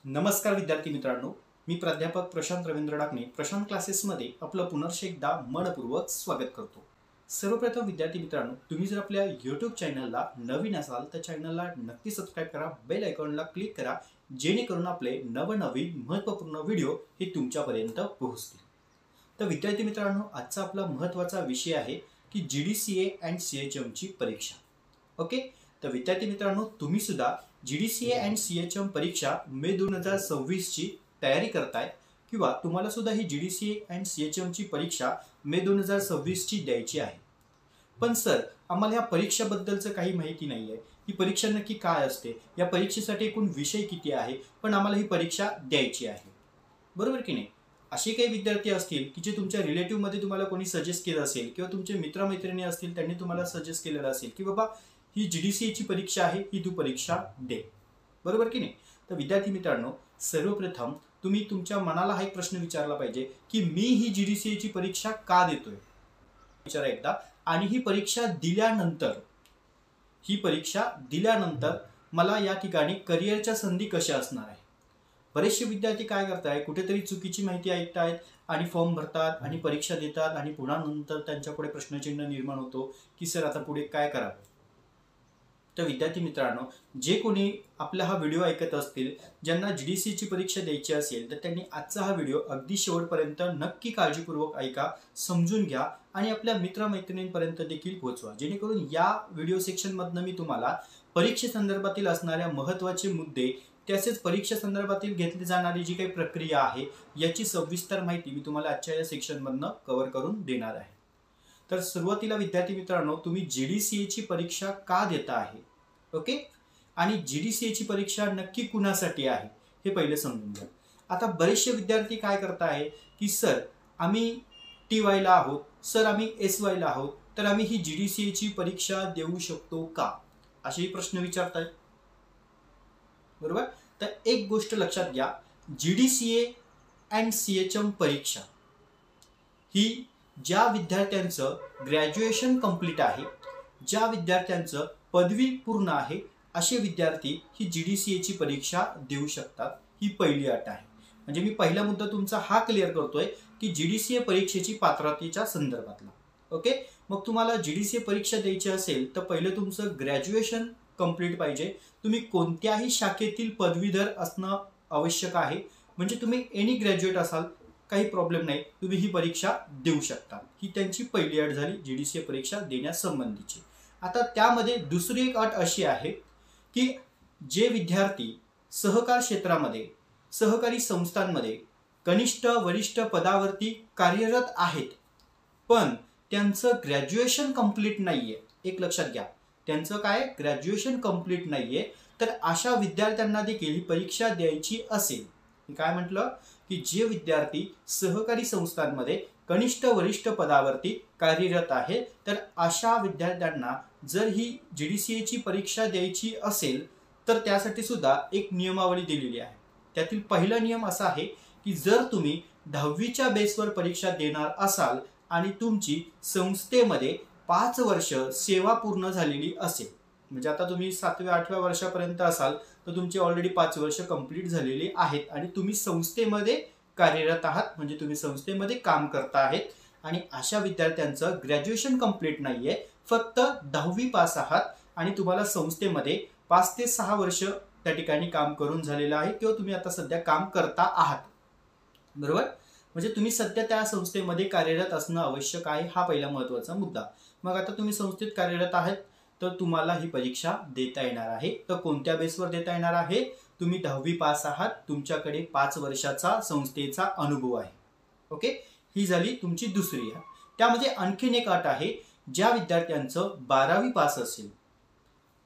नमस्कार विद्यार्थी मित्रांनो, मी प्राध्यापक प्रशांत रवींद्र डाकणे प्रशांत क्लासेसमध्ये आपलं पुनर्ष एकदा मनपूर्वक स्वागत करतो। सर्वप्रथम विद्यार्थी मित्रांनो, तुम्ही जर आपल्या YouTube चॅनलला नवीन असाल तर चॅनलला नक्की सबस्क्राइब करा, बेल आयकॉनला क्लिक करा, जेणेकरून आपले नवनवीन महत्त्वपूर्ण व्हिडिओ हे तुमच्यापर्यंत पोहोचतील। तर विद्यार्थी मित्रांनो, आजचा आपला महत्त्वाचा विषय आहे की GDCA अँड CHM ची परीक्षा। ओके, तर विद्यार्थी मित्रांनो, तुम्ही सुद्धा GDCA अँड CHM परीक्षा मे 2026 ची तयारी करताय किंवा तुम्हाला सुद्धा ही GDCA अँड CHM ची परीक्षा मे 2026 ची द्यायची आहे। पण सर, आम्हाला या परीक्षेबद्दलचं काही माहिती नाहीये, ही परीक्षा नक्की काय असते, या परीक्षेसाठी एकूण विषय किती आहे, पण आम्हाला ही परीक्षा द्यायची आहे, बरोबर की नाही? असे काही विद्यार्थी असतील की जे तुमच्या रिलेटिव्ह मध्ये तुम्हाला कोणी सजेस्ट केलं असेल किंवा तुमचे मित्रमैत्रिणी असतील त्यांनी तुम्हाला सजेस्ट केलेलं असेल की बाबा ही GDCA ची परीक्षा आहे, ही तू परीक्षा दे, बरोबर की नाही? तर विद्यार्थी मित्रांनो, सर्वप्रथम तुम्ही तुमच्या मनाला हा एक प्रश्न विचारला पाहिजे की मी ही GDCA ची परीक्षा का देतोय, विचारा एकदा। आणि ही परीक्षा दिल्यानंतर मला या ठिकाणी करिअरच्या संधी कशा असणार आहे? बरेचसे विद्यार्थी काय करतायत, कुठेतरी चुकीची माहिती ऐकतायत आणि फॉर्म भरतात आणि परीक्षा देतात आणि पुन्हा नंतर त्यांच्या पुढे प्रश्नचिन्ह निर्माण होतो की सर आता पुढे काय करावं? तर विद्यार्थी मित्रांनो, जे कोणी आपला हा व्हिडिओ ऐकत असतील, ज्यांना GDCA ची परीक्षा द्यायची असेल तर त्यांनी आजचा हा व्हिडिओ अगदी शेवटपर्यंत नक्की काळजीपूर्वक ऐका, समजून घ्या आणि आपल्या मित्रमैत्रिणींपर्यंत देखील पोहोचवा, जेणेकरून या व्हिडिओ सेक्शनमधनं मी तुम्हाला परीक्षेसंदर्भातील असणाऱ्या महत्त्वाचे मुद्दे, तसेच परीक्षा संदर्भातील घेतली जाणारी जी काही प्रक्रिया आहे याची सविस्तर माहिती मी तुम्हाला आजच्या या सेक्शनमधनं कव्हर करून देणार आहे। तर सुरुवातीला विद्यार्थी मित्रांनो, तुम्ही GDCA ची परीक्षा का देता आहे, ओके, आणि GDCA ची परीक्षा नक्की कुणासाठी आहे हे पहिले समजून घ्या। आता बरेचसे विद्यार्थी काय करताय की सर आम्ही TY ला आहोत, सर आम्ही SY ला आहोत, तर आम्ही ही GDCA ची परीक्षा देऊ शकतो का, असेही प्रश्न विचारताय, बरोबर? तर एक गोष्ट लक्षात घ्या, GDCA अँड CHM परीक्षा ही ज्या विद्यार्थ्यांचं ग्रॅज्युएशन कंप्लीट आहे, ज्या विद्यार्थ्यांचं पदवी पूर्ण आहे, असे विद्यार्थी ही GDCA ची परीक्षा देऊ शकतात, ही पहिली अट आहे। म्हणजे मी पहिला मुद्दा तुमचा हा क्लिअर करतोय की GDCA परीक्षेची पात्रतेच्या संदर्भातला, ओके। मग तुम्हाला GDCA परीक्षा द्यायची असेल तर पहिले तुमचं ग्रॅज्युएशन कंप्लीट पाहिजे, तुम्ही कोणत्याही शाखेतील पदवीधर असणं आवश्यक आहे, म्हणजे तुम्ही एनी ग्रॅज्युएट असाल काही प्रॉब्लेम नाही, तुम्ही ही परीक्षा देऊ शकता। ही त्यांची पहिली अट झाली GDCA परीक्षा देण्यासंबंधीची। आता त्यामध्ये दुसरी एक अट अशी आहे की जे विद्यार्थी सहकार क्षेत्रामध्ये, सहकारी संस्थांमध्ये कनिष्ठ वरिष्ठ पदावरती कार्यरत आहेत पण त्यांचं ग्रॅज्युएशन कंप्लीट नाहीये, एक लक्षात घ्या, त्यांचं काय ग्रॅज्युएशन कंप्लीट नाहीये, तर अशा विद्यार्थ्यांना देखील ही परीक्षा द्यायची असेल। मी काय म्हटलं की जे विद्यार्थी सहकारी संस्थांमध्ये कनिष्ठ वरिष्ठ पदावरती कार्यरत आहे, तर अशा विद्यार्थ्यांना जर ही GDCA ची परीक्षा द्यायची असेल तर त्यासाठी सुद्धा एक नियमावली दिलेली आहे। त्यातील पहिला नियम असा आहे की जर तुम्ही 10वीच्या बेसवर परीक्षा देणार असाल आणि तुमची संस्थेमध्ये 5 वर्ष सेवा पूर्ण झालेली असेल, म्हणजे आता तुम्ही 7व्या 8व्या वर्षापर्यंत असाल तर तुमची ऑलरेडी 5 वर्ष कंप्लीट झालेली आहेत आणि तुम्ही संस्थेमध्ये कार्यरत आहात, म्हणजे तुम्ही संस्थेमध्ये काम करता आहेत, आणि अशा विद्यार्थ्यांचं ग्रॅज्युएशन कंप्लीट नाहीये, फक्त 10वी पास आहात आणि तुम्हाला संस्थेमध्ये 5 ते 6 वर्ष त्या ठिकाणी काम करून झालेलं आहे किंवा तुम्ही आता सध्या काम करता आहात, बरोबर? म्हणजे तुम्ही सध्या त्या संस्थेमध्ये कार्यरत असणं आवश्यक आहे, हा पहिला महत्त्वाचा मुद्दा। मग आता तुम्ही संस्थेत कार्यरत आहात तर तुम्हाला ही परीक्षा देता येणार आहे। तर कोणत्या बेसवर देता येणार आहे? तुम्ही 10वी पास आहात, तुमच्याकडे 5 वर्षाचा संस्थेचा अनुभव आहे, ओके, ही झाली तुमची दुसरी अट। त्यामध्ये आणखीन एक अट आहे, ज्या विद्यार्थ्यांचं 12वी पास असेल,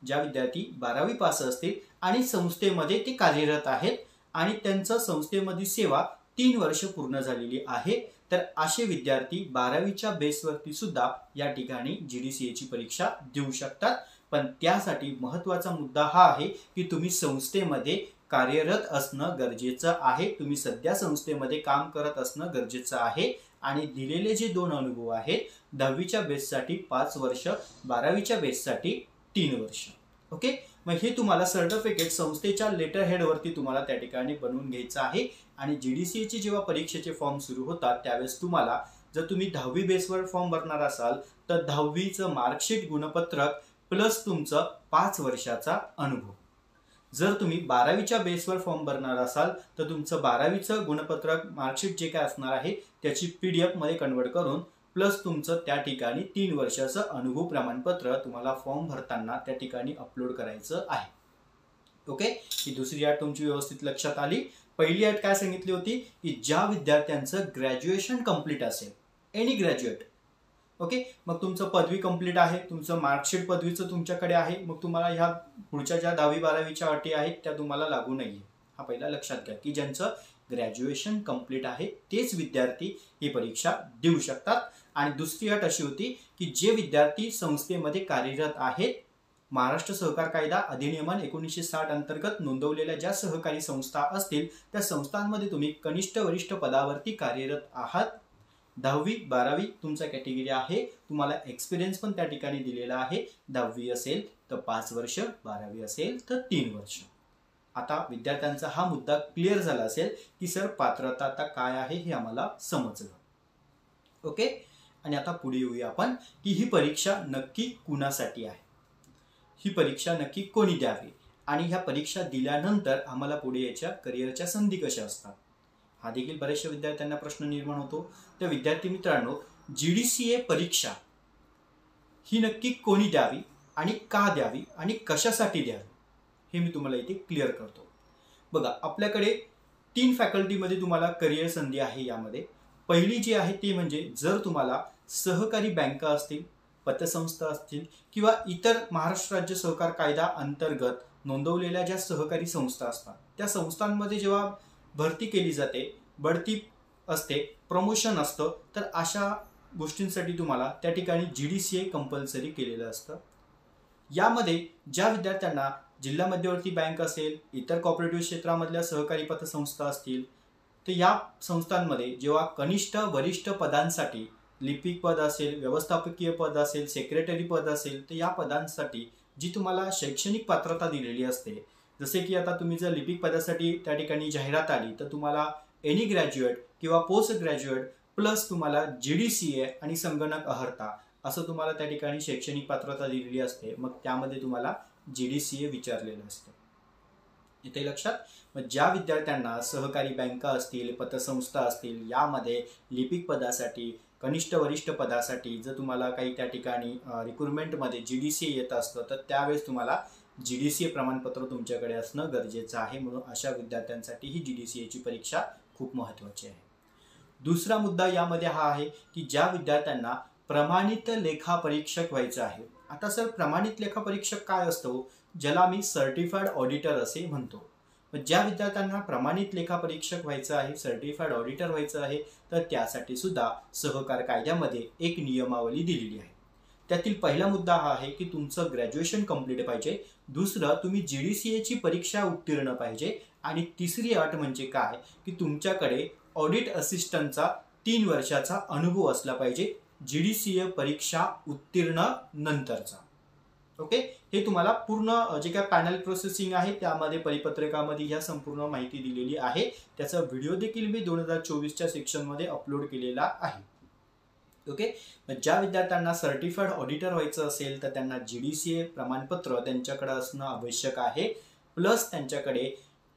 ज्या विद्यार्थी 12वी पास असतील आणि संस्थेमध्ये ते कार्यरत आहेत आणि त्यांचं संस्थेमध्ये सेवा 3 वर्ष पूर्ण झालेली आहे, तर असे विद्यार्थी 12वीच्या बेसवरती सुद्धा या ठिकाणी GDCA ची परीक्षा देऊ शकतात। पण त्यासाठी महत्त्वाचा मुद्दा हा आहे की तुम्ही संस्थेमध्ये कार्यरत असणं गरजेचं आहे, तुम्ही सध्या संस्थेमध्ये काम करत असणं गरजेचं आहे आणि दिलेले जे 2 अनुभव आहेत, 10वीच्या बेससाठी 5 वर्ष, 12वीच्या बेससाठी 3 वर्ष, ओके। मग हे तुम्हाला सर्टिफिकेट संस्थेच्या लेटर हेडवरती तुम्हाला त्या ठिकाणी बनवून घ्यायचं आहे. आणि GDCA ची जेव्हा परीक्षेचे फॉर्म सुरू होतात त्यावेळेस तुम्हाला, जर तुम्ही 10वी बेसवर फॉर्म भरणार असाल तर 10वीचं मार्कशीट, गुणपत्रक प्लस तुमचं 5 वर्षाचा अनुभव. जर तुम्ही 12वीच्या बेसवर फॉर्म भरणार असाल तर तुमचं 12वीचं गुणपत्रक, मार्कशीट जे काय असणार आहे त्याची PDF मध्ये कन्वर्ट करून प्लस तुमचं त्या ठिकाणी 3 वर्षाचं अनुभव प्रमाणपत्र तुम्हाला फॉर्म भरताना त्या ठिकाणी अपलोड करायचं आहे. ओके, ही दुसरी अट तुमची व्यवस्थित लक्षात आली. पहिली अट काय सांगितली होती की ज्या विद्यार्थ्यांचं ग्रॅज्युएशन कंप्लीट असेल, एनी ग्रॅज्युएट, ओके, मग तुमचं पदवी कंप्लीट आहे, तुमचं मार्कशीट पदवीचं तुमच्याकडे आहे, मग तुम्हाला ह्या पुढच्या ज्या 10वी 12वीच्या अटी आहेत त्या तुम्हाला लागू नाहीये. हा पहिला लक्षात घ्या की ज्यांचं ग्रॅज्युएशन कंप्लीट आहे तेच विद्यार्थी ही परीक्षा देऊ शकतात. आणि दुसरी अट अशी होती की जे विद्यार्थी संस्थेमध्ये कार्यरत आहेत, महाराष्ट्र सहकार कायदा अधिनियमन 1960 अंतर्गत नोंदवलेल्या ज्या सहकारी संस्था असतील त्या संस्थांमध्ये तुम्ही कनिष्ठ वरिष्ठ पदावरती कार्यरत आहात. 10वी 12वी तुमचा कॅटेगरी आहे, तुम्हाला एक्सपिरियन्स पण त्या ठिकाणी दिलेला आहे. 10वी असेल तर 5 वर्ष, 12वी असेल तर 3 वर्ष. आता विद्यार्थ्यांचा हा मुद्दा क्लिअर झाला असेल की सर पात्रता आता काय आहे हे आम्हाला समजलं. ओके, आणि आता पुढे येऊया आपण की ही परीक्षा नक्की कुणासाठी आहे, ही परीक्षा नक्की कोणी द्यावी आणि ह्या परीक्षा दिल्यानंतर आम्हाला पुढे याच्या करिअरच्या संधी कशा असतात, हा देखील बऱ्याचशा विद्यार्थ्यांना प्रश्न निर्माण होतो. तर विद्यार्थी मित्रांनो, GDCA परीक्षा ही नक्की कोणी द्यावी आणि का द्यावी आणि कशासाठी द्यावी हे मी तुम्हाला इथे क्लिअर करतो. बघा, आपल्याकडे 3 फॅकल्टीमध्ये तुम्हाला करिअर संधी आहे. यामध्ये पहिली जी आहे ती म्हणजे जर तुम्हाला सहकारी बँका असतील, पतसंस्था असतील किंवा इतर महाराष्ट्र राज्य सहकार कायदा अंतर्गत नोंदवलेल्या ज्या सहकारी संस्था असतात त्या संस्थांमध्ये जेव्हा भरती केली जाते, बढती असते, प्रमोशन असतं, तर अशा गोष्टींसाठी तुम्हाला त्या ठिकाणी GDCA कंपल्सरी केलेलं असतं. यामध्ये ज्या विद्यार्थ्यांना जिल्हा मध्यवर्ती बँक असेल, इतर कॉपरेटिव्ह क्षेत्रामधल्या सहकारी पतसंस्था असतील, तर या संस्थांमध्ये जेव्हा कनिष्ठ वरिष्ठ पदांसाठी लिपिक पद असेल, व्यवस्थापकीय पद असेल, सेक्रेटरी पद असेल, तर या पदांसाठी जी तुम्हाला शैक्षणिक पात्रता दिलेली असते, जसे की आता तुम्ही जर लिपिक पदासाठी त्या ठिकाणी जाहिरात आली तर तुम्हाला एनी ग्रॅज्युएट किंवा पोस्ट ग्रॅज्युएट प्लस तुम्हाला GDCA आणि संगणक अर्हता असं तुम्हाला त्या ठिकाणी शैक्षणिक पात्रता दिलेली असते. मग त्यामध्ये तुम्हाला GDCA विचारलेलं असतं. इथे लक्षात. मग ज्या विद्यार्थ्यांना सहकारी बँका असतील, पतसंस्था असतील, यामध्ये लिपिक पदासाठी, कनिष्ठ वरिष्ठ पदासाठी जर तुम्हाला काही त्या ठिकाणी रिक्रुटमेंटमध्ये GDCA येत असतं तर त्यावेळेस तुम्हाला GDCA प्रमाणपत्र तुमच्याकडे असणं गरजेचं आहे. म्हणून अशा विद्यार्थ्यांसाठी ही GDCA ची परीक्षा खूप महत्त्वाची आहे. दुसरा मुद्दा यामध्ये हा आहे की ज्या विद्यार्थ्यांना प्रमाणित लेखापरीक्षक व्हायचं आहे. आता सर, प्रमाणित लेखापरीक्षक काय असतो, ज्याला मी सर्टिफाईड ऑडिटर असे म्हणतो. ज्या विद्यार्थ्यांना प्रमाणित लेखापरीक्षक व्हायचं आहे, सर्टिफाईड ऑडिटर व्हायचं आहे, तर त्यासाठी सुद्धा सहकार कायद्यामध्ये एक नियमावली दिलेली आहे. त्यातील पहिला मुद्दा हा आहे की तुमचं ग्रॅज्युएशन कंप्लीट पाहिजे, दुसरं तुम्ही GDCA ची परीक्षा उत्तीर्ण पाहिजे, आणि तिसरी अट म्हणजे काय की तुमच्याकडे ऑडिट असिस्टंटचा 3 वर्षाचा अनुभव असला पाहिजे GDCA परीक्षा उत्तीर्ण नंतरचा. ओके, हे तुम्हाला पूर्ण जे काय पॅनल प्रोसेसिंग आहे त्यामध्ये परिपत्रकामध्ये ह्या संपूर्ण माहिती दिलेली आहे. त्याचा व्हिडिओ देखील मी 2024च्या सेक्शनमध्ये अपलोड केलेला आहे. ओके, ज्या विद्यार्थ्यांना सर्टिफाईड ऑडिटर व्हायचं असेल तर त्यांना GDCA प्रमाणपत्र त्यांच्याकडे असणं आवश्यक आहे. प्लस त्यांच्याकडे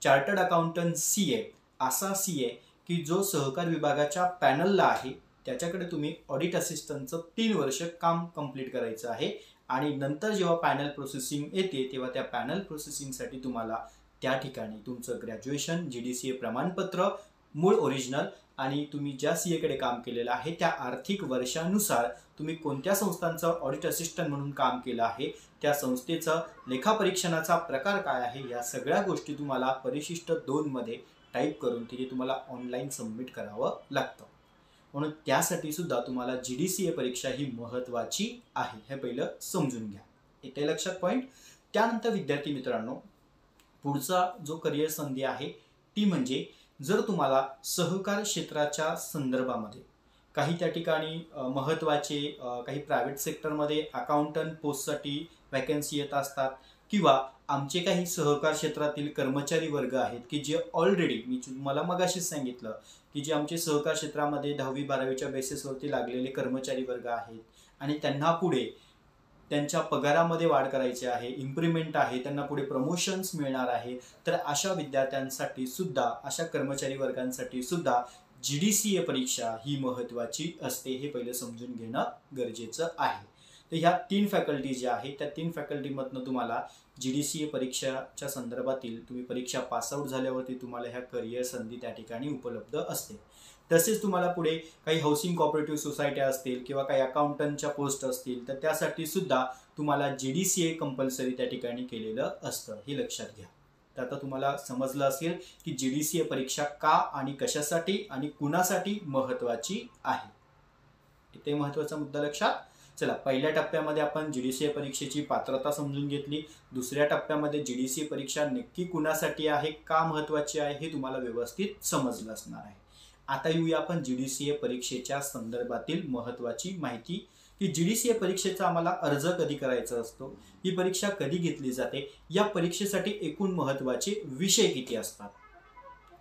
चार्टर्ड अकाउंटंट CA असा CA की जो सहकार विभागाच्या पॅनलला आहे, त्याच्याकडे तुम्ही ऑडिट असिस्टंटचं 3 वर्ष काम कंप्लीट करायचं आहे. आणि नंतर जेव्हा पॅनल प्रोसेसिंग येते तेव्हा त्या पॅनल प्रोसेसिंगसाठी तुम्हाला त्या ठिकाणी तुमचं ग्रॅज्युएशन, GDCA प्रमाणपत्र, मूळ ओरिजिनल आणि तुम्ही ज्या CA कडे काम केलेलं आहे त्या आर्थिक वर्षानुसार तुम्ही कोणत्या संस्थांचं ऑडिट असिस्टंट म्हणून काम केलं आहे, त्या संस्थेचं लेखापरीक्षणाचा प्रकार काय आहे, या सगळ्या गोष्टी तुम्हाला परिशिष्ट 2 मध्ये टाईप करून तिथे तुम्हाला ऑनलाईन सबमिट करावं लागतं. म्हणून त्यासाठी सुद्धा तुम्हाला GDCA परीक्षा ही महत्त्वाची आहे, हे पहिलं समजून घ्या. इथे लक्षात पॉईंट. त्यानंतर विद्यार्थी मित्रांनो, पुढचा जो करिअर संधी आहे ती म्हणजे जर तुम्हाला सहकार क्षेत्राच्या संदर्भामध्ये काही त्या ठिकाणी महत्त्वाचे काही प्रायव्हेट सेक्टरमध्ये अकाउंटंट पोस्टसाठी वॅकन्सी येत असतात, किंवा आमचे काही सहकार क्षेत्रातील कर्मचारी वर्ग आहेत की जे ऑलरेडी मी तुम्हाला मगाशीच सांगितलं की जे आमचे सहकार क्षेत्रामध्ये 10वी-12वीच्या बेसिसवरती लागलेले कर्मचारी वर्ग आहेत आणि त्यांना पुढे त्यांच्या पगारामध्ये वाढ करायची आहे, इम्प्रुव्हमेंट आहे, त्यांना पुढे प्रमोशन्स मिळणार आहे, तर अशा विद्यार्थ्यांसाठी सुद्धा, अशा कर्मचारी वर्गांसाठी सुद्धा GDCA परीक्षा ही महत्त्वाची असते, हे पहिले समजून घेणं गरजेचं आहे. तर ह्या 3 फॅकल्टी ज्या आहेत त्या 3 फॅकल्टीमधनं तुम्हाला GDCA परीक्षाच्या संदर्भातील तुम्ही परीक्षा पासआउट झाल्यावरती तुम्हाला ह्या करिअर संधी त्या ठिकाणी उपलब्ध असते. तसेच तुम्हाला पुढे काही हाऊसिंग कोऑपरेटिव्ह सोसायट्या असतील किंवा काही अकाउंटंटच्या पोस्ट असतील तर त्यासाठी सुद्धा तुम्हाला GDCA कंपल्सरी त्या ठिकाणी केलेलं असतं, हे लक्षात घ्या. तर आता तुम्हाला समजलं असेल की GDCA परीक्षा का आणि कशासाठी आणि कुणासाठी महत्त्वाची आहे. ते महत्त्वाचा मुद्दा लक्षात. चला, पहिल्या टप्प्यामध्ये आपण GDCA परीक्षेची पात्रता समजून घेतली. दुसऱ्या टप्प्यामध्ये GDCA परीक्षा नक्की कुणासाठी आहे, का महत्त्वाची आहे हे तुम्हाला व्यवस्थित समजलं असणार आहे. आता येऊया आपण GDCA परीक्षेच्या संदर्भातील महत्त्वाची माहिती की GDCA परीक्षेचा आम्हाला अर्ज कधी करायचा असतो, ही परीक्षा कधी घेतली जाते, या परीक्षेसाठी एकूण महत्त्वाचे विषय किती असतात.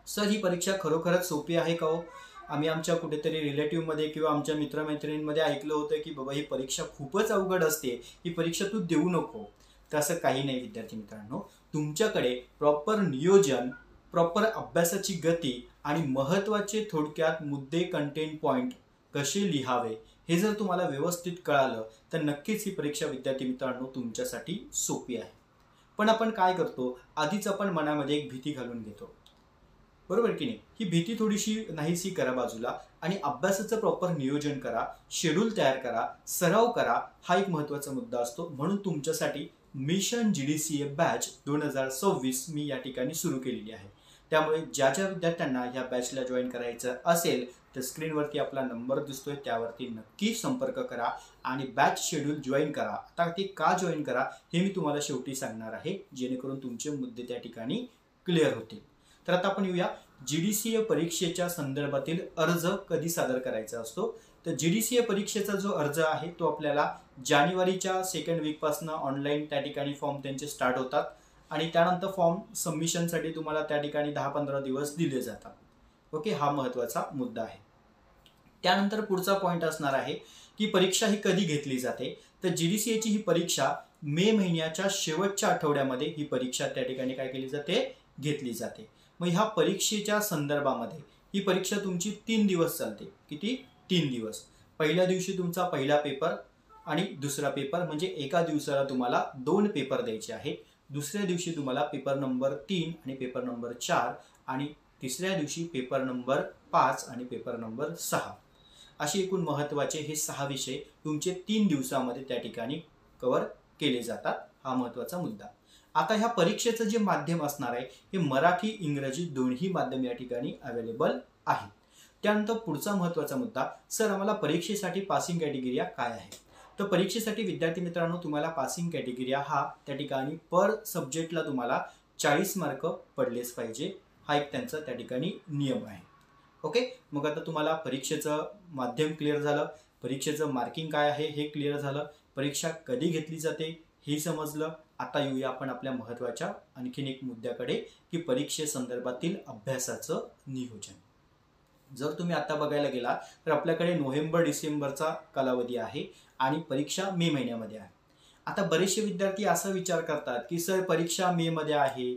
सर, ही परीक्षा खरोखरच सोपी आहे का हो? आम्ही आमच्या कुठेतरी रिलेटिव्हमध्ये किंवा आमच्या मित्रमैत्रिणींमध्ये ऐकलं होतं की बाबा ही परीक्षा खूपच अवघड असते, ही परीक्षा तू देऊ नको. तर असं काही नाही विद्यार्थी मित्रांनो. तुमच्याकडे प्रॉपर नियोजन, प्रॉपर अभ्यासाची गती आणि महत्त्वाचे थोडक्यात मुद्दे, कंटेंट पॉइंट कसे लिहावे हे जर तुम्हाला व्यवस्थित कळालं तर नक्कीच ही परीक्षा विद्यार्थी मित्रांनो तुमच्यासाठी सोपी आहे. पण आपण काय करतो, आधीच आपण मनामध्ये एक भीती घालून घेतो, बरोबर की नाही. ही भीती थोडीशी नाहीशी करा बाजूला आणि अभ्यासाचं प्रॉपर नियोजन करा, शेड्यूल तयार करा, सराव करा, हा एक महत्त्वाचा मुद्दा असतो. म्हणून तुमच्यासाठी मिशन GDCA बॅच 2026 मी या ठिकाणी सुरू केलेली आहे. त्यामुळे ज्या ज्या विद्यार्थ्यांना ह्या बॅचला जॉईन करायचं असेल तर स्क्रीनवरती आपला नंबर दिसतोय, त्यावरती नक्की संपर्क करा आणि बॅच शेड्यूल जॉईन करा. आता ते का जॉईन करा हे मी तुम्हाला शेवटी सांगणार आहे, जेणेकरून तुमचे मुद्दे त्या ठिकाणी क्लिअर होतील. तर आता आपण येऊया GDCA परीक्षेच्या संदर्भातील अर्ज कधी सादर करायचा असतो. तर GDCA परीक्षेचा जो अर्ज आहे तो आपल्याला जानेवारीच्या 2nd वीकपासून ऑनलाईन त्या ठिकाणी फॉर्म त्यांचे स्टार्ट होतात आणि त्यानंतर फॉर्म सबमिशनसाठी तुम्हाला त्या ठिकाणी 10-15 दिवस दिले जातात. ओके, हा महत्त्वाचा मुद्दा आहे. त्यानंतर पुढचा पॉईंट असणार आहे की परीक्षा ही कधी घेतली जाते. तर GDCAची ही परीक्षा मे महिन्याच्या शेवटच्या आठवड्यामध्ये ही परीक्षा त्या ठिकाणी काय केली जाते, घेतली जाते. मग ह्या परीक्षेच्या संदर्भामध्ये ही परीक्षा तुमची 3 दिवस चालते. किती? 3 दिवस. पहिल्या दिवशी तुमचा पहिला पेपर आणि दुसरा पेपर, म्हणजे एका दिवसाला तुम्हाला 2 पेपर द्यायचे आहेत. दुसऱ्या दिवशी तुम्हाला पेपर नंबर 3 आणि पेपर नंबर 4 आणि तिसऱ्या दिवशी पेपर नंबर 5 आणि पेपर नंबर 6 असे एकूण महत्त्वाचे हे 6 विषय तुमचे 3 दिवसामध्ये त्या ठिकाणी कव्हर केले जातात. हा महत्त्वाचा मुद्दा. आता ह्या परीक्षेचं जे माध्यम असणार आहे हे मराठी, इंग्रजी दोन्ही माध्यम या ठिकाणी अवेलेबल आहे. त्यानंतर पुढचा महत्त्वाचा मुद्दा, सर आम्हाला परीक्षेसाठी पासिंग कॅटेगरी काय आहे. तर परीक्षेसाठी विद्यार्थी मित्रांनो तुम्हाला पासिंग कॅटेगरी हा त्या ठिकाणी पर सब्जेक्टला तुम्हाला 40 मार्क पडलेच पाहिजे, हा एक त्यांचा त्या ठिकाणी नियम आहे. ओके, मग आता तुम्हाला परीक्षेचं माध्यम क्लिअर झालं, परीक्षेचं मार्किंग काय आहे हे क्लिअर झालं, परीक्षा कधी घेतली जाते हे समजलं. आता येऊया आपण आपल्या महत्त्वाच्या आणखीन एक मुद्द्याकडे की परीक्षेसंदर्भातील अभ्यासाचं नियोजन. जर तुम्ही आता बघायला गेला तर आपल्याकडे नोव्हेंबर-डिसेंबरचा कालावधी आहे आणि परीक्षा मे महिन्यामध्ये आहे. आता बरेचसे विद्यार्थी असा विचार करतात की सर परीक्षा मे मध्ये आहे,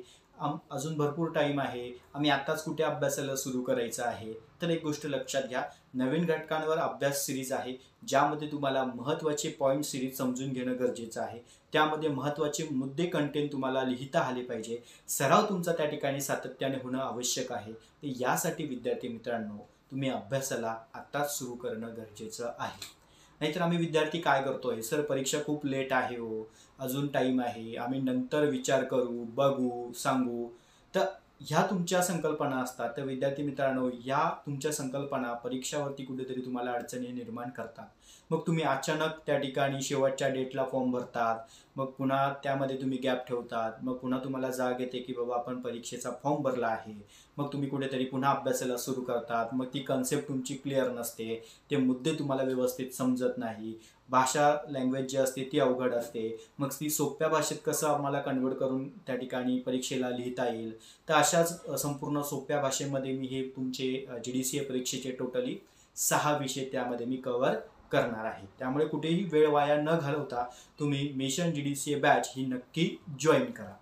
अजून भरपूर टाइम आहे, आम्ही आताच कुठे अभ्यासाला सुरू करायचं आहे. तर एक गोष्ट लक्षात घ्या, नवीन घटकांवर अभ्यास सिरीज आहे ज्यामध्ये तुम्हाला महत्त्वाचे पॉईंट सिरीज समजून घेणं गरजेचं आहे. त्यामध्ये महत्त्वाचे मुद्दे, कंटेंट तुम्हाला लिहिता आले पाहिजे, सराव तुमचा त्या ठिकाणी सातत्याने होणं आवश्यक आहे. तर यासाठी विद्यार्थी मित्रांनो तुम्ही अभ्यासाला आत्ताच सुरू करणं गरजेचं आहे. नाहीतर आम्ही विद्यार्थी काय करतोय, सर परीक्षा खूप लेट आहे हो, अजून टाईम आहे, आम्ही नंतर विचार करू, बघू, सांगू. तर ह्या तुमच्या संकल्पना असतात. तर विद्यार्थी मित्रांनो या तुमच्या संकल्पना परीक्षावरती कुठेतरी तुम्हाला अडचणी निर्माण करतात. मग तुम्ही अचानक त्या ठिकाणी शेवटच्या डेटला फॉर्म भरतात, मग पुन्हा त्यामध्ये तुम्ही गॅप ठेवतात, मग पुन्हा तुम्हाला जाग येते की बाबा आपण परीक्षेचा फॉर्म भरला आहे, मग तुम्ही कुठेतरी पुन्हा अभ्यासाला सुरू करतात. मग ती कन्सेप्ट तुमची क्लिअर नसते, ते मुद्दे तुम्हाला व्यवस्थित समजत नाही, भाषा लँग्वेज जी असते ती अवघड असते, मग ती सोप्या भाषेत कसं आम्हाला कन्वर्ट करून त्या ठिकाणी परीक्षेला लिहिता येईल. तर अशाच संपूर्ण सोप्या भाषेमध्ये मी हे तुमचे GDCA परीक्षेचे टोटली 6 विषय त्यामध्ये मी कव्हर करणार आहे. त्यामुळे कुठेही वेळ वाया न घालवता तुम्ही मिशन GDCA बॅच ही नक्की जॉईन करा.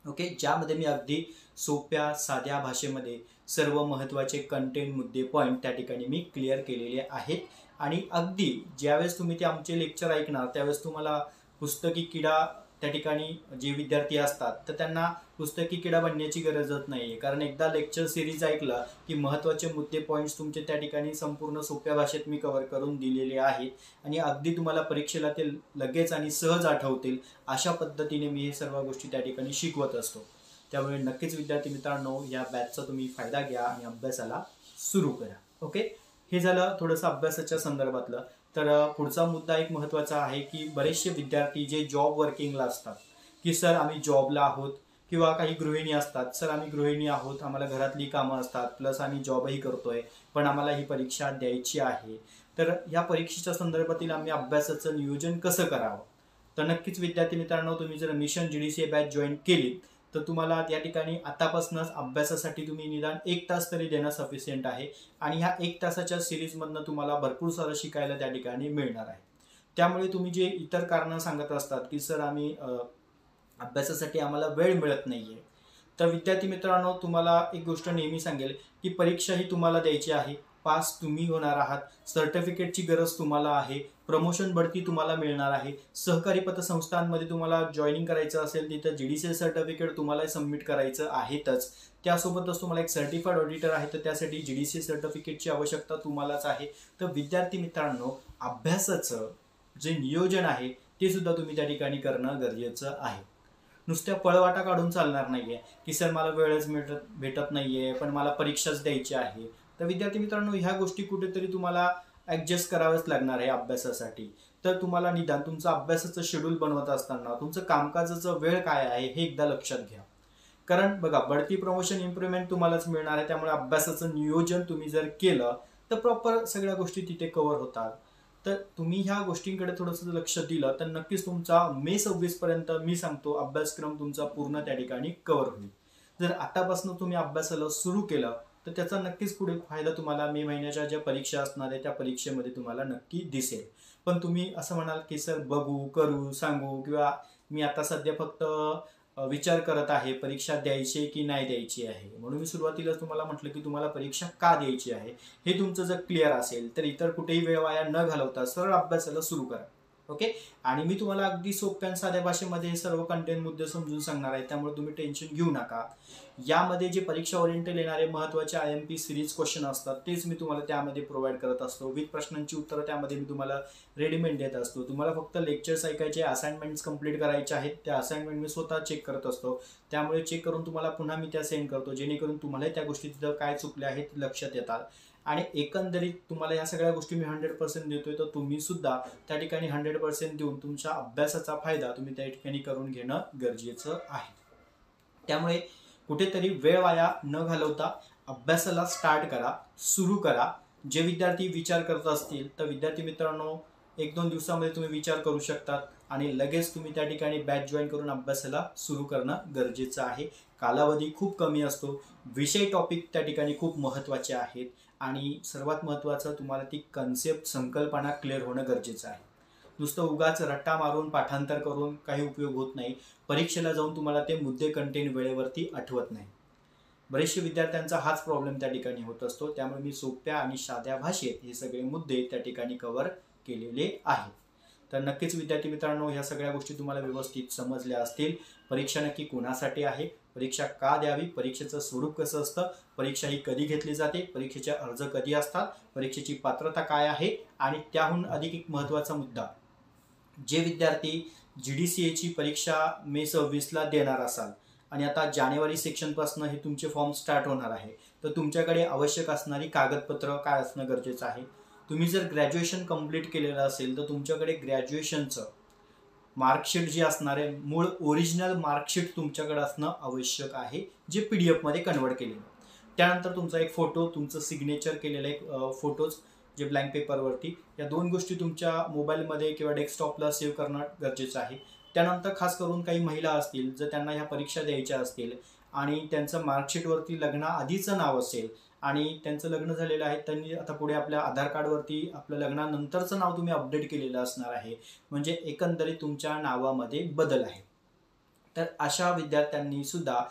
ओके, ज्यामध्ये मी अगदी सोप्या साध्या भाषेमध्ये सर्व महत्त्वाचे कंटेंट मुद्दे पॉईंट त्या ठिकाणी मी क्लिअर केलेले आहेत. आणि अगदी ज्यावेळेस तुम्ही ते आमचे लेक्चर ऐकणार त्यावेळेस तुम्हाला पुस्तकी किडा त्या ठिकाणी जे विद्यार्थी असतात तर त्यांना पुस्तकी किडा बनण्याची गरजच नाही आहे. कारण एकदा लेक्चर सिरीज ऐकला की महत्त्वाचे मुद्दे पॉईंट्स तुमचे त्या ठिकाणी संपूर्ण सोप्या भाषेत मी कव्हर करून दिलेले आहेत आणि अगदी तुम्हाला परीक्षेला ते लगेच आणि सहज आठवतील अशा पद्धतीने मी हे सर्व गोष्टी त्या ठिकाणी शिकवत असतो. त्यामुळे नक्कीच विद्यार्थी मित्रांनो या बॅचचा तुम्ही फायदा घ्या आणि अभ्यासाला सुरू करा. ओके, हे झालं थोडंसं अभ्यासाच्या संदर्भातलं. तर पुढचा मुद्दा एक महत्त्वाचा आहे की बरेचसे विद्यार्थी जे जॉब वर्किंगला असतात की सर आम्ही जॉबला आहोत, किंवा काही गृहिणी असतात, सर आम्ही गृहिणी आहोत, आम्हाला घरातली कामं असतात, प्लस आम्ही जॉबही करतोय, पण आम्हाला ही परीक्षा द्यायची आहे. तर या परीक्षेच्या संदर्भातील आम्ही अभ्यासाचं नियोजन कसं करावं. तर नक्कीच विद्यार्थी मित्रांनो, तुम्ही जर मिशन GDCA बॅच जॉईन केली तर तुम्हाला त्या ठिकाणी आतापासूनच अभ्यासासाठी तुम्ही निदान 1 तास तरी देणं सफिशियंट आहे. आणि ह्या 1 तासाच्या सिरीजमधनं तुम्हाला भरपूर सारं शिकायला त्या ठिकाणी मिळणार आहे. त्यामुळे तुम्ही जे इतर कारणं सांगत असतात की सर आम्ही अभ्यासासाठी आम्हाला वेळ मिळत नाहीये, तर विद्यार्थी मित्रांनो तुम्हाला एक गोष्ट नेहमी सांगेल की परीक्षा ही तुम्हाला द्यायची आहे, पास तुम्ही होणार आहात, सर्टिफिकेटची गरज तुम्हाला आहे, प्रमोशन बढती तुम्हाला मिळणार आहे, सहकारी पतसंस्थांमध्ये तुम्हाला जॉईनिंग करायचं असेल तिथं GDCA सर्टिफिकेट तुम्हाला सबमिट करायचं आहेतच. त्यासोबतच तुम्हाला एक सर्टिफाईड ऑडिटर आहे तर त्यासाठी GDCA सर्टिफिकेटची आवश्यकता तुम्हालाच आहे. तर विद्यार्थी मित्रांनो अभ्यासाचं जे नियोजन आहे ते सुद्धा तुम्ही त्या ठिकाणी करणं गरजेचं आहे. नुसत्या पळवाटा काढून चालणार नाहीये की सर मला वेळच भेटत नाहीये पण मला परीक्षाच द्यायची आहे. तर विद्यार्थी मित्रांनो ह्या गोष्टी कुठेतरी तुम्हाला ऍडजस्ट कराव्याच लागणार आहे अभ्यासासाठी. तर तुम्हाला निदान तुमचं अभ्यासाचं शेड्यूल बनवत असताना तुमचं कामकाजाचा वेळ काय आहे हे एकदा लक्षात घ्या. कारण बघा बढती, प्रमोशन, इम्प्रुव्हमेंट तुम्हालाच मिळणार आहे. त्यामुळे अभ्यासाचं नियोजन तुम्ही जर केलं तर प्रॉपर सगळ्या गोष्टी तिथे कव्हर होतात. तर तुम्ही ह्या गोष्टींकडे थोडंसं लक्ष दिलं तर नक्कीच तुमचा मे 26 पर्यंत मी सांगतो अभ्यासक्रम तुमचा पूर्ण त्या ठिकाणी कव्हर होईल. जर आतापासून तुम्ही अभ्यासाला सुरू केलं तर त्याचा नक्कीच पुढे फायदा तुम्हाला मे महिन्याच्या ज्या परीक्षा असणार आहे त्या परीक्षेमध्ये तुम्हाला नक्की दिसेल. पण तुम्ही असं म्हणाल की सर बघू, करू, सांगू, किंवा मी आता सध्या फक्त विचार करत आहे परीक्षा द्यायची की नाही द्यायची आहे, म्हणून मी सुरुवातीलाच तुम्हाला म्हटलं की तुम्हाला परीक्षा का द्यायची आहे हे तुमचं जर क्लिअर असेल तर इतर कुठेही वेळ वाया न घालवता सरळ अभ्यासाला सुरू करा. ओके, आणि मी तुम्हाला अगदी सोप्या साध्या भाषेमध्ये हे सर्व कंटेंट मुद्दे समजून सांगणार आहे. त्यामुळे तुम्ही टेन्शन घेऊ नका. यामध्ये जे परीक्षा ओरिएंटेड येणारे महत्त्वाचे IMP सिरीज क्वेश्चन असतात तेच मी तुम्हाला त्यामध्ये प्रोव्हाइड करत असतो. विथ प्रश्नांची उत्तरं त्यामध्ये मी तुम्हाला रेडीमेड देत असतो. तुम्हाला फक्त लेक्चर्स ऐकायचे, असाइनमेंट्स कंप्लीट करायचे आहेत. त्या असाइनमेंट मी स्वतः चेक करत असतो. त्यामुळे चेक करून तुम्हाला पुन्हा मी त्या सेंड करतो जेणेकरून तुम्हाला त्या गोष्टी तिथं काय चुकल्या आहेत लक्षात येतात. आणि एकंदरीत तुम्हाला या सगळ्या गोष्टी मी 100% देतोय तर तुम्ही सुद्धा त्या ठिकाणी 100% देऊन तुमच्या अभ्यासाचा फायदा तुम्ही त्या ठिकाणी करून घेणं गरजेचं आहे. त्यामुळे कुठेतरी वेळ वाया न घालवता अभ्यासाला स्टार्ट करा, सुरू करा. जे विद्यार्थी विचार करत असतील तर विद्यार्थी मित्रांनो 1-2 दिवसामध्ये तुम्ही विचार करू शकतात आणि लगेच तुम्ही त्या ठिकाणी बॅच जॉईन करून अभ्यासाला सुरू करणं गरजेचं आहे. कालावधी खूप कमी असतो, विषय टॉपिक त्या ठिकाणी खूप महत्त्वाचे आहेत आणि सर्वात महत्त्वाचं तुम्हाला ती कन्सेप्ट, संकल्पना क्लिअर होणं गरजेचं आहे. नुसतं उगाच रट्टा मारून पाठांतर करून काही उपयोग होत नाही. परीक्षेला जाऊन तुम्हाला ते मुद्दे कंटेंट वेळेवरती आठवत नाही. बरेचशे विद्यार्थ्यांचा हाच प्रॉब्लेम त्या ठिकाणी होत असतो. त्यामुळे मी सोप्या आणि साध्या भाषेत हे सगळे मुद्दे त्या ठिकाणी कव्हर केलेले आहेत. तर नक्कीच विद्यार्थी मित्रांनो ह्या सगळ्या गोष्टी तुम्हाला व्यवस्थित समजल्या असतील. परीक्षा नक्की कोणासाठी आहे, परीक्षा का द्यावी, परीक्षेचं स्वरूप कसं असतं, परीक्षा ही कधी घेतली जाते, परीक्षेचे अर्ज कधी असतात, परीक्षेची पात्रता काय आहे, आणि त्याहून अधिक एक महत्त्वाचा मुद्दा, जे विद्यार्थी GDCAची परीक्षा मे 26ला देणार असाल आणि आता जानेवारी सेक्शनपासून हे तुमचे फॉर्म स्टार्ट होणार आहे तर तुमच्याकडे आवश्यक असणारी कागदपत्र काय असणं गरजेचं आहे. तुम्ही जर ग्रॅज्युएशन कंप्लीट केलेलं असेल तर तुमच्याकडे ग्रॅज्युएशनचं मार्कशीट जे असणार आहे, मूळ ओरिजिनल मार्कशीट तुमच्याकडे असणं आवश्यक आहे, जे PDF मध्ये कन्वर्ट केलेलं. त्यानंतर तुमचा एक फोटो, तुमचं सिग्नेचर केलेलं एक फोटोज जे ब्लँक पेपरवरती, या 2 गोष्टी तुमच्या मोबाईलमध्ये किंवा डेस्कटॉपला सेव्ह करणं गरजेचं आहे. त्यानंतर खास करून काही महिला असतील, जर त्यांना ह्या परीक्षा द्यायच्या असतील आणि त्यांचं मार्कशीटवरती लग्नाआधीचं नाव असेल आणि त्यांचं लग्न झालेलं आहे, त्यांनी आता पुढे आपल्या आधार कार्डवरती आपलं लग्नानंतरचं नाव तुम्ही अपडेट केलेलं असणार आहे, म्हणजे एकंदरीत तुमच्या नावामध्ये बदल आहे. तर अशा विद्यार्थ्यांनी सुद्धा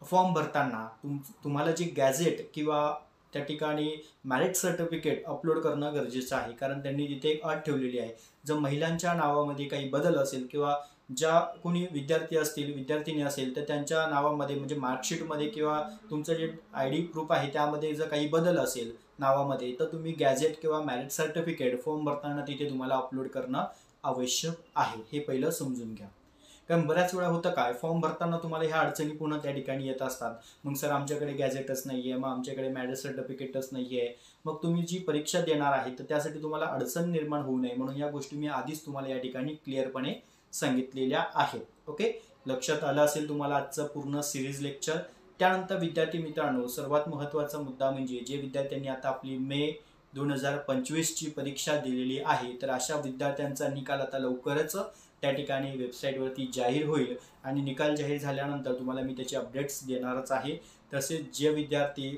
फॉर्म भरताना तुम्हाला जे गॅझेट किंवा त्या ठिकाणी मॅरिट सर्टिफिकेट अपलोड करणं गरजेचं आहे. कारण त्यांनी तिथे एक अट ठेवलेली आहे, जर महिलांच्या नावामध्ये काही बदल असेल किंवा ज्या कोणी विद्यार्थी असतील, विद्यार्थिनी असेल, तर त्यांच्या नावामध्ये म्हणजे मार्कशीटमध्ये किंवा तुमचं जे ID प्रूफ आहे त्यामध्ये जर काही बदल असेल नावामध्ये, तर तुम्ही गॅझेट किंवा मॅरिट सर्टिफिकेट फॉर्म भरताना तिथे तुम्हाला अपलोड करणं आवश्यक आहे. हे पहिलं समजून घ्या. कारण बऱ्याच वेळा होतं काय, फॉर्म भरताना तुम्हाला ह्या अडचणी पुन्हा त्या ठिकाणी येत असतात. मग सर आमच्याकडे गॅझेटच नाही आहे, मग आमच्याकडे मॅरिट सर्टिफिकेटच नाही आहे. मग तुम्ही जी परीक्षा देणार आहे तर त्यासाठी तुम्हाला अडचण निर्माण होऊ नये म्हणून या गोष्टी मी आधीच तुम्हाला या ठिकाणी क्लिअरपणे सांगितलेल्या आहेत. ओके, लक्षात आलं असेल तुम्हाला आजचं पूर्ण सिरीज लेक्चर. त्यानंतर विद्यार्थी मित्रांनो, सर्वात महत्त्वाचा मुद्दा म्हणजे जे विद्यार्थ्यांनी आता आपली मे 2025ची परीक्षा दिलेली आहे, तर अशा विद्यार्थ्यांचा निकाल आता लवकरच त्या ठिकाणी वेबसाईटवरती जाहीर होईल आणि निकाल जाहीर झाल्यानंतर तुम्हाला मी त्याचे अपडेट्स देणारच आहे. तसेच जे विद्यार्थी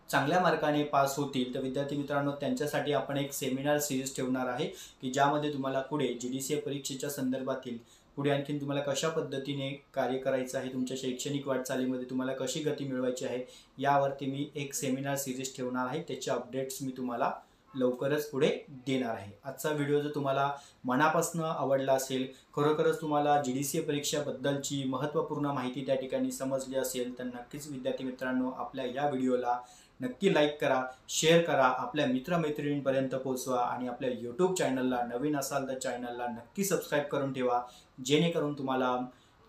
चांगल्या मार्काने पास होतील तर विद्यार्थी मित्रांनो, त्यांच्यासाठी आपण एक सेमिनार सिरीज ठेवणार आहे की ज्यामध्ये तुम्हाला पुढे GDCA परीक्षेच्या संदर्भातील पुढे आणखीन तुम्हाला कशा पद्धतीने कार्य करायचं आहे, तुमच्या शैक्षणिक वाटचालीमध्ये तुम्हाला कशी गती मिळवायची आहे, यावरती मी एक सेमिनार सिरीज ठेवणार आहे. त्याचे अपडेट्स मी तुम्हाला लवकरच पुढे देणार आहे. आजचा व्हिडिओ जर तुम्हाला मनापासून आवडला असेल, खरोखरच तुम्हाला GDCA परीक्षेबद्दलची महत्त्वपूर्ण माहिती त्या ठिकाणी समजली असेल, तर नक्कीच विद्यार्थी मित्रांनो आपल्या या व्हिडिओला नक्की लाईक करा, शेअर करा, आपल्या मित्रमैत्रिणींपर्यंत पोहोचवा आणि आपल्या YouTube चॅनलला नवीन असाल तर चॅनलला नक्की सबस्क्राईब करून ठेवा, जेणेकरून तुम्हाला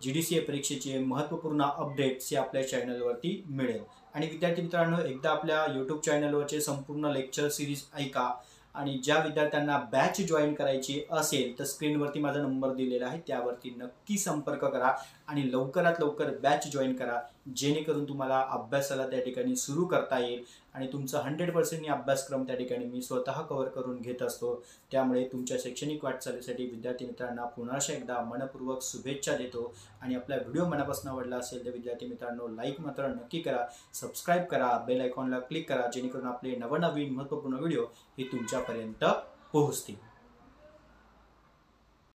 GDCA परीक्षेचे महत्त्वपूर्ण अपडेट्स हे आपल्या चॅनलवरती मिळेल. आणि विद्यार्थी मित्रांनो, एकदा आपल्या YouTube चॅनलवरचे संपूर्ण लेक्चर सिरीज ऐका आणि ज्या विद्यार्थ्यांना बॅच जॉईन करायची असेल तर स्क्रीनवरती माझा नंबर दिलेला आहे, त्यावरती नक्की संपर्क करा आणि लवकरात लवकर बॅच जॉईन करा, जेणेकरून तुम्हाला अभ्यासाला त्या ठिकाणी सुरू करता येईल आणि तुमचा 100% अभ्यासक्रम त्या ठिकाणी मी स्वतः कव्हर करून घेत असतो. त्यामुळे तुमच्या शैक्षणिक वाटचालीसाठी विद्यार्थी मित्रांना पुन्हा एकदा मनपूर्वक शुभेच्छा देतो. आणि आपला व्हिडिओ मनापासून आवडला असेल तर विद्यार्थी मित्रांनो लाईक मात्र नक्की करा, सबस्क्राईब करा, बेल आयकॉनला क्लिक करा, जेणेकरून आपले नवनवीन महत्त्वपूर्ण व्हिडिओ हे तुमच्यापर्यंत पोहोचतील.